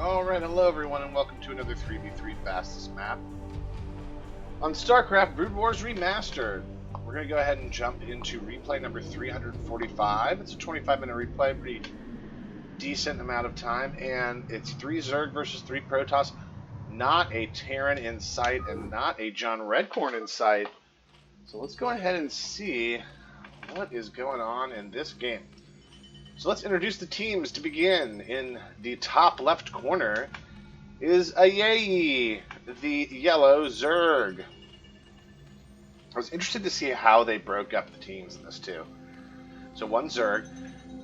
Alright, hello everyone and welcome to another 3v3 Fastest Map on StarCraft Brood Wars Remastered. We're going to go ahead and jump into replay number 345. It's a 25-minute replay, pretty decent amount of time, and it's 3 Zerg versus 3 Protoss. Not a Terran in sight and not a John Redcorn in sight. So let's go ahead and see what is going on in this game. So let's introduce the teams to begin. In the top left corner is Ayayi, the yellow Zerg. I was interested to see how they broke up the teams in this too. So one Zerg.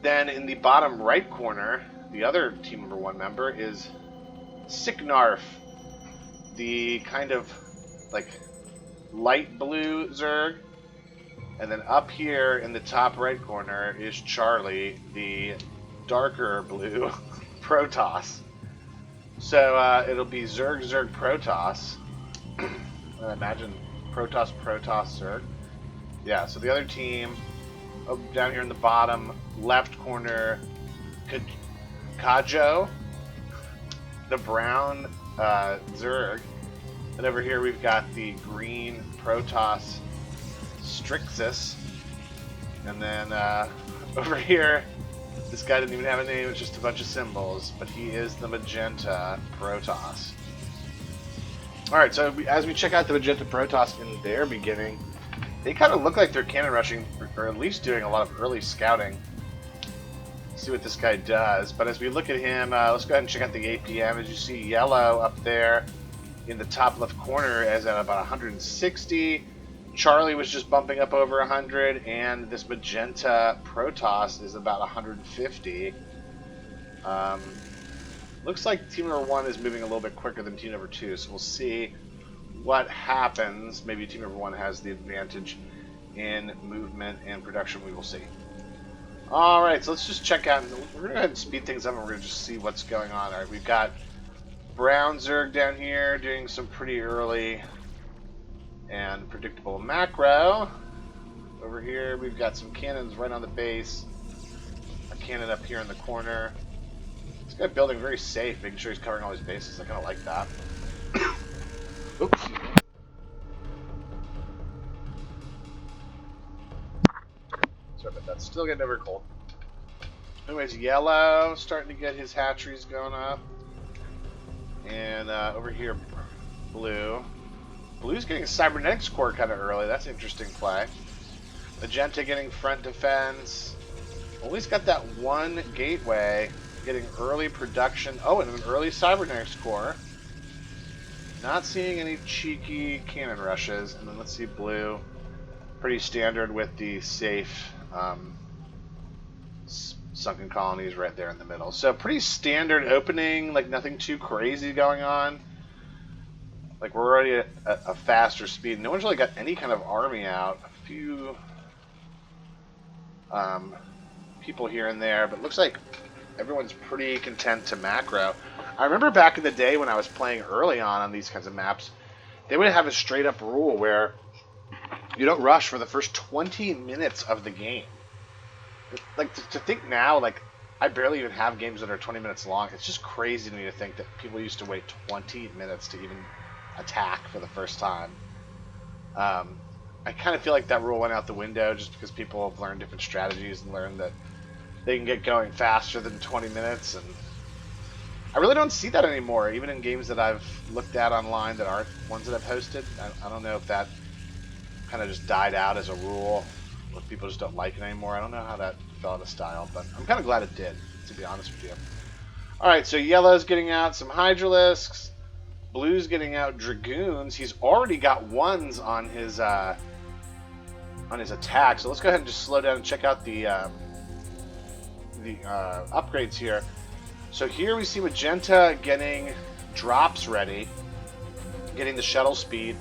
Then in the bottom right corner, the other team number 1 member is Sicknarf, the kind of like light blue Zerg. And then up here in the top right corner is Charlie, the darker blue Protoss. So it'll be Zerg, Zerg, Protoss. I imagine Protoss, Protoss, Zerg. Yeah, so the other team, down here in the bottom left corner, Kajo, the brown Zerg. And over here we've got the green Protoss, Strixus, and then over here, this guy didn't even have a name, it's just a bunch of symbols, but he is the Magenta Protoss. Alright, so as we check out the Magenta Protoss in their beginning, they kind of look like they're cannon rushing, or at least doing a lot of early scouting. Let's see what this guy does, but as we look at him, let's go ahead and check out the APM. As you see, yellow up there in the top left corner is at about 160. Charlie was just bumping up over 100, and this Magenta Protoss is about 150. Looks like team number 1 is moving a little bit quicker than team number 2, so we'll see what happens. Maybe team number 1 has the advantage in movement and production. We will see. Alright, so let's just check out. We're going to go ahead and speed things up, and we're going to just see what's going on. Alright, we've got brown Zerg down here doing some pretty early and predictable macro. Over here we've got some cannons right on the base, a cannon up here in the corner. This guy building very safe, making sure he's covering all his bases. I kind of like that. Oops. Sorry about that. Still getting over cold. Anyways, yellow starting to get his hatcheries going up, and over here blue. Blue's getting a cybernetics core kind of early. That's an interesting play. Magenta getting front defense. Always got that one gateway, getting early production. Oh, and an early cybernetics core. Not seeing any cheeky cannon rushes. And then let's see blue. Pretty standard with the safe sunken colonies right there in the middle. So pretty standard opening, like nothing too crazy going on. Like, we're already at a faster speed. No one's really got any kind of army out. A few people here and there, but it looks like everyone's pretty content to macro. I remember back in the day when I was playing early on these kinds of maps, they would have a straight-up rule where you don't rush for the first 20 minutes of the game. Like, to think now, like, I barely even have games that are 20 minutes long. It's just crazy to me to think that people used to wait 20 minutes to even attack for the first time. I kind of feel like that rule went out the window just because people have learned different strategies and learned that they can get going faster than 20 minutes, and I really don't see that anymore, even in games that I've looked at online that aren't ones that I've hosted. I don't know if that kind of just died out as a rule, or if people just don't like it anymore. I don't know how that fell out of style, but I'm kind of glad it did, to be honest with you. Alright, so yellow's getting out some Hydralisks. Blue's getting out Dragoons. He's already got ones on his attack. So let's go ahead and just slow down and check out the upgrades here. So here we see Magenta getting drops ready, getting the shuttle speed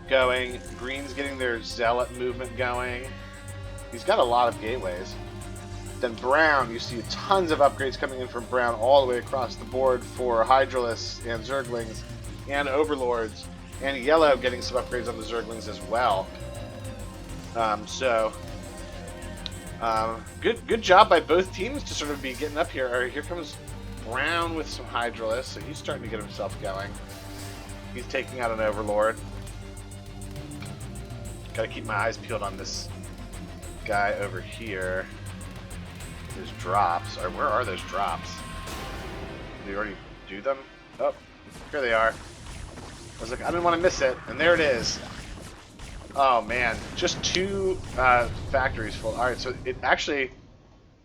going. Green's getting their zealot movement going. He's got a lot of gateways. Then Brown, you see tons of upgrades coming in from Brown all the way across the board for Hydralisks and Zerglings and Overlords, and yellow getting some upgrades on the Zerglings as well. Good job by both teams to sort of be getting up here. All right, here comes Brown with some Hydralisk, so he's starting to get himself going. He's taking out an Overlord. Gotta keep my eyes peeled on this guy over here. There's drops. Or where are those drops? Did we already do them? Oh, here they are. I was like, I didn't want to miss it, and there it is. Oh man, just 2 factories full. All right, so it actually,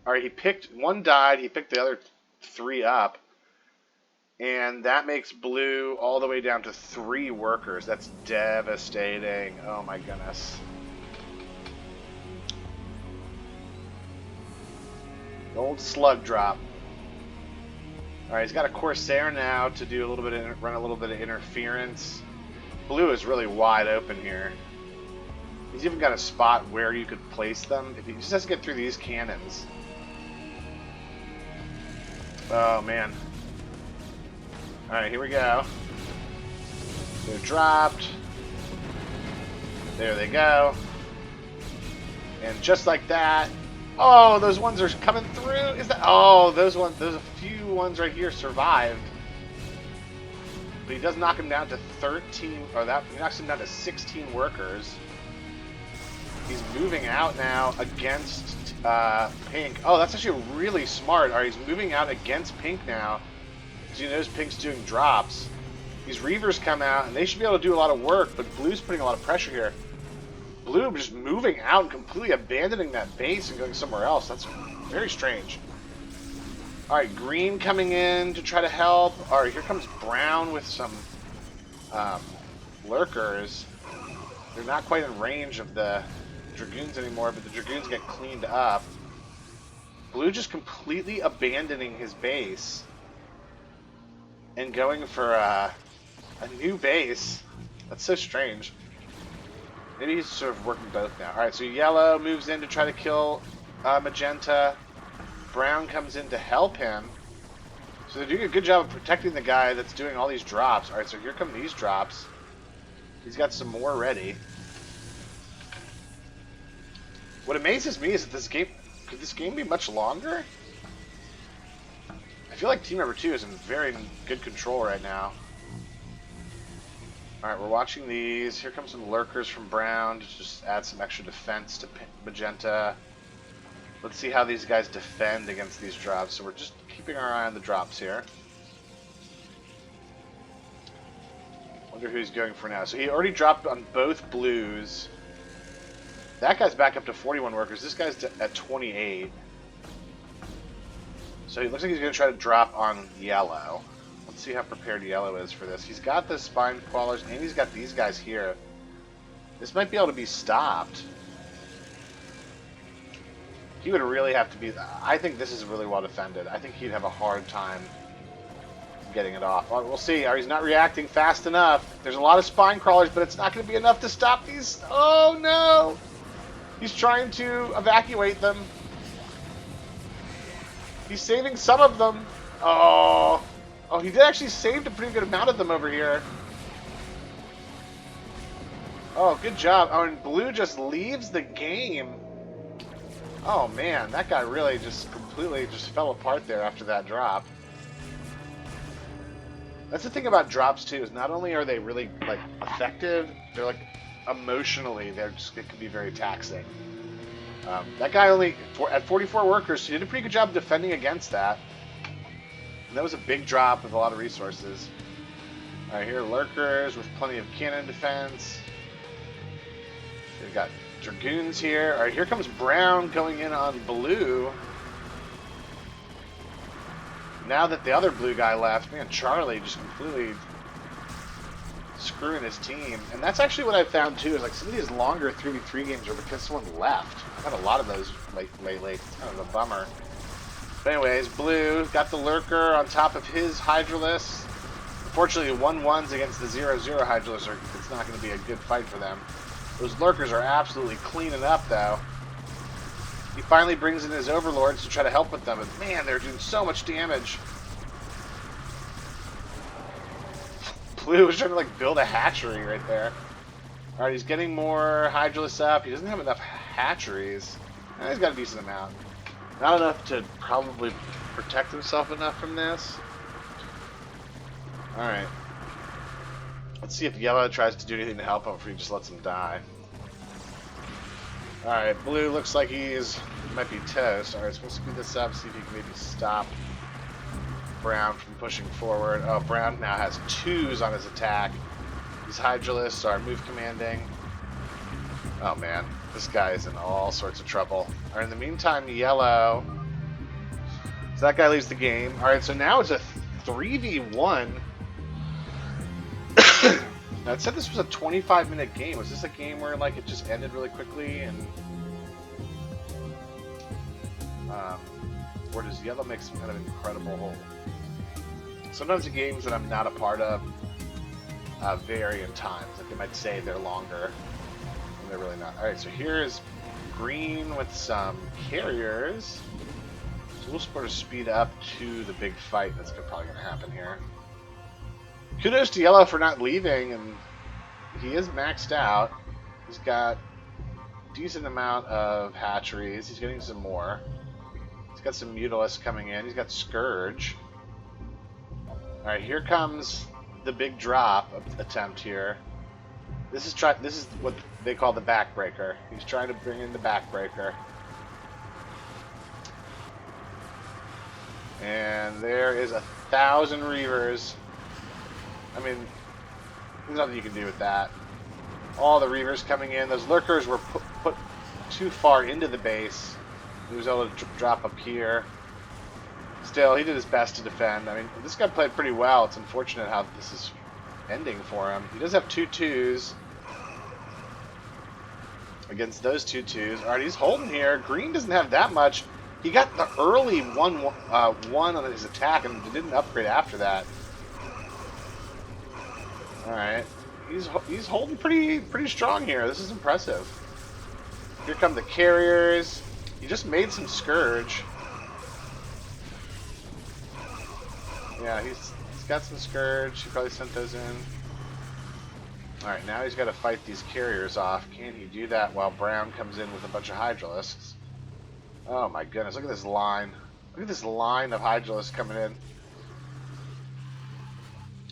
all right, he picked, one died, he picked the other 3 up, and that makes blue all the way down to 3 workers. That's devastating. Oh my goodness. The old slug drop. All right, he's got a Corsair now to do a little bit of, run a little bit of interference. Blue is really wide open here. He's even got a spot where you could place them. If he just has to get through these cannons. Oh man. All right, here we go. They're dropped. There they go. And just like that. Oh, those ones are coming through. Is that? Oh, those ones. There's a few ones right here survived. But he does knock him down to 13. Or that he knocks him down to 16 workers. He's moving out now against Pink. Oh, that's actually really smart. All right, he's moving out against Pink now. Because he knows Pink's doing drops. These Reavers come out, and they should be able to do a lot of work, but Blue's putting a lot of pressure here. Blue just moving out and completely abandoning that base and going somewhere else. That's very strange. All right, Green coming in to try to help. All right, here comes Brown with some lurkers. They're not quite in range of the Dragoons anymore, but the Dragoons get cleaned up. Blue just completely abandoning his base and going for a new base. That's so strange. Maybe he's sort of working both now. Alright, so Yellow moves in to try to kill Magenta. Brown comes in to help him. So they're doing a good job of protecting the guy that's doing all these drops. Alright, so here come these drops. He's got some more ready. What amazes me is that this game... Could this game be much longer? I feel like Team Number 2 is in very good control right now. Alright, we're watching these. Here comes some lurkers from Brown to just add some extra defense to Magenta. Let's see how these guys defend against these drops. So we're just keeping our eye on the drops here. Wonder who he's going for now. So he already dropped on both blues. That guy's back up to 41 workers. This guy's at 28. So he looks like he's going to try to drop on Yellow. Let's see how prepared Yellow is for this. He's got the Spine Quallers, and he's got these guys here. This might be able to be stopped. He would really have to be... I think this is really well defended. I think he'd have a hard time getting it off. Well, we'll see. He's not reacting fast enough. There's a lot of Spine Crawlers, but it's not going to be enough to stop these... Oh, no! He's trying to evacuate them. He's saving some of them. Oh... Oh, he did actually save a pretty good amount of them over here. Oh, good job. Oh, and Blue just leaves the game. Oh, man. That guy really just completely just fell apart there after that drop. That's the thing about drops, too, is not only are they really, like, effective, they're, like, emotionally, it can be very taxing. That guy only, at 44 workers, he did a pretty good job defending against that. That was a big drop with a lot of resources. Alright, here are lurkers with plenty of cannon defense. We've got Dragoons here. Alright, here comes Brown going in on Blue. Now that the other blue guy left, man, Charlie just completely screwing his team. And that's actually what I've found too, is like some of these longer 3v3 games are because someone left. I've had a lot of those lately. It's kind of a bummer. But anyways, Blue got the lurker on top of his Hydralisk. Unfortunately, 1-1s against the 0-0 Hydralisk, it's not going to be a good fight for them. Those lurkers are absolutely cleaning up, though. He finally brings in his overlords to try to help with them, but man, they're doing so much damage. Blue was trying to like build a hatchery right there. Alright, he's getting more Hydralisks up. He doesn't have enough hatcheries. He's got a decent amount. Not enough to probably protect himself enough from this. Alright. Let's see if yellow tries to do anything to help him, or if he just lets him die. Alright, blue looks like might be toast. Alright, so we'll speed this up, see if he can maybe stop brown from pushing forward. Oh, brown now has 2s on his attack. These hydralisks are move commanding. Oh man, this guy is in all sorts of trouble. Alright, in the meantime, yellow. So that guy leaves the game. Alright, so now it's a 3v1. Now it said this was a 25-minute game. Was this a game where like it just ended really quickly and or does yellow make some kind of incredible hole? Sometimes the games that I'm not a part of vary in times. Like they might say they're longer, and they're really not. All right, so here's green with some carriers. So we'll sort of speed up to the big fight that's probably going to happen here. Kudos to yellow for not leaving, and he is maxed out. He's got a decent amount of hatcheries. He's getting some more. He's got some Mutalisks coming in. He's got Scourge. Alright, here comes the big drop attempt here. This is what they call the Backbreaker. He's trying to bring in the Backbreaker. And there is 1,000 Reavers. I mean, there's nothing you can do with that. All the Reavers coming in. Those Lurkers were put too far into the base. He was able to drop up here. Still, he did his best to defend. I mean, this guy played pretty well. It's unfortunate how this is ending for him. He does have 2 2s against those 2 2s. Alright, he's holding here. Green doesn't have that much. He got the early 1-1 on his attack and didn't upgrade after that. Alright. He's holding pretty strong here. This is impressive. Here come the carriers. He just made some Scourge. Yeah, he's got some Scourge. He probably sent those in. Alright, now he's got to fight these carriers off. Can he do that while Brown comes in with a bunch of Hydralisks? Oh my goodness, look at this line. Look at this line of Hydralisks coming in.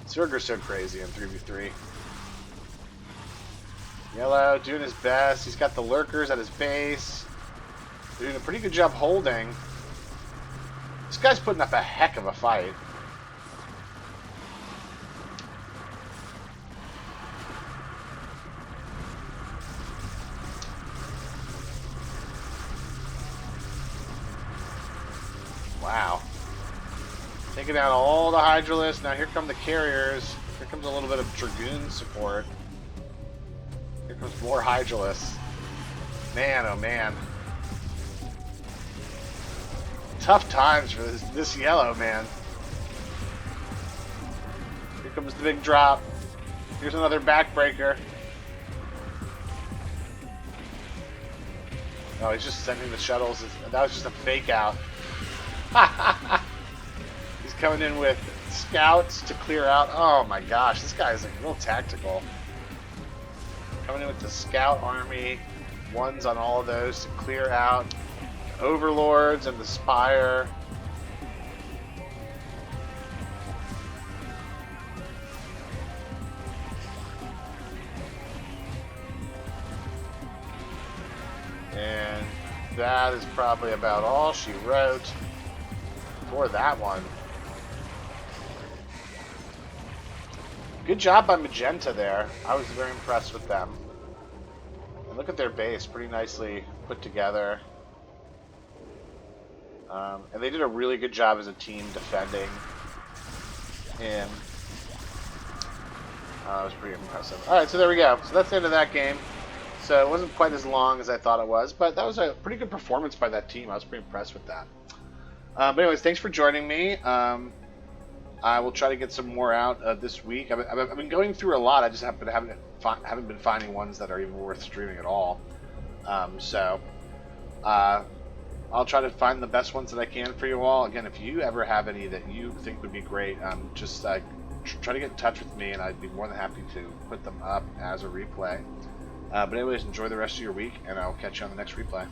Surger's so crazy in 3v3. Yellow doing his best. He's got the Lurkers at his base. They're doing a pretty good job holding. This guy's putting up a heck of a fight. Wow. Taking out all the Hydralisks. Now here come the carriers. Here comes a little bit of Dragoon support. Here comes more Hydralisks. Man, oh man. Tough times for this yellow, man. Here comes the big drop. Here's another Backbreaker. Oh, he's just sending the shuttles. That was just a fake out. He's coming in with scouts to clear out. Oh my gosh, this guy is like real tactical. Coming in with the scout army. Ones on all of those to clear out Overlords and the Spire. And that is probably about all she wrote for that one. Good job by Magenta there. I was very impressed with them. And look at their base, pretty nicely put together. And they did a really good job as a team defending. And it was pretty impressive. Alright, so there we go. So that's the end of that game. So it wasn't quite as long as I thought it was, but that was a pretty good performance by that team. I was pretty impressed with that. But anyways, thanks for joining me. I will try to get some more out this week. I've been going through a lot. I just haven't been finding ones that are even worth streaming at all. I'll try to find the best ones that I can for you all. Again, if you ever have any that you think would be great, just try to get in touch with me, and I'd be more than happy to put them up as a replay. But anyways, enjoy the rest of your week, and I'll catch you on the next replay.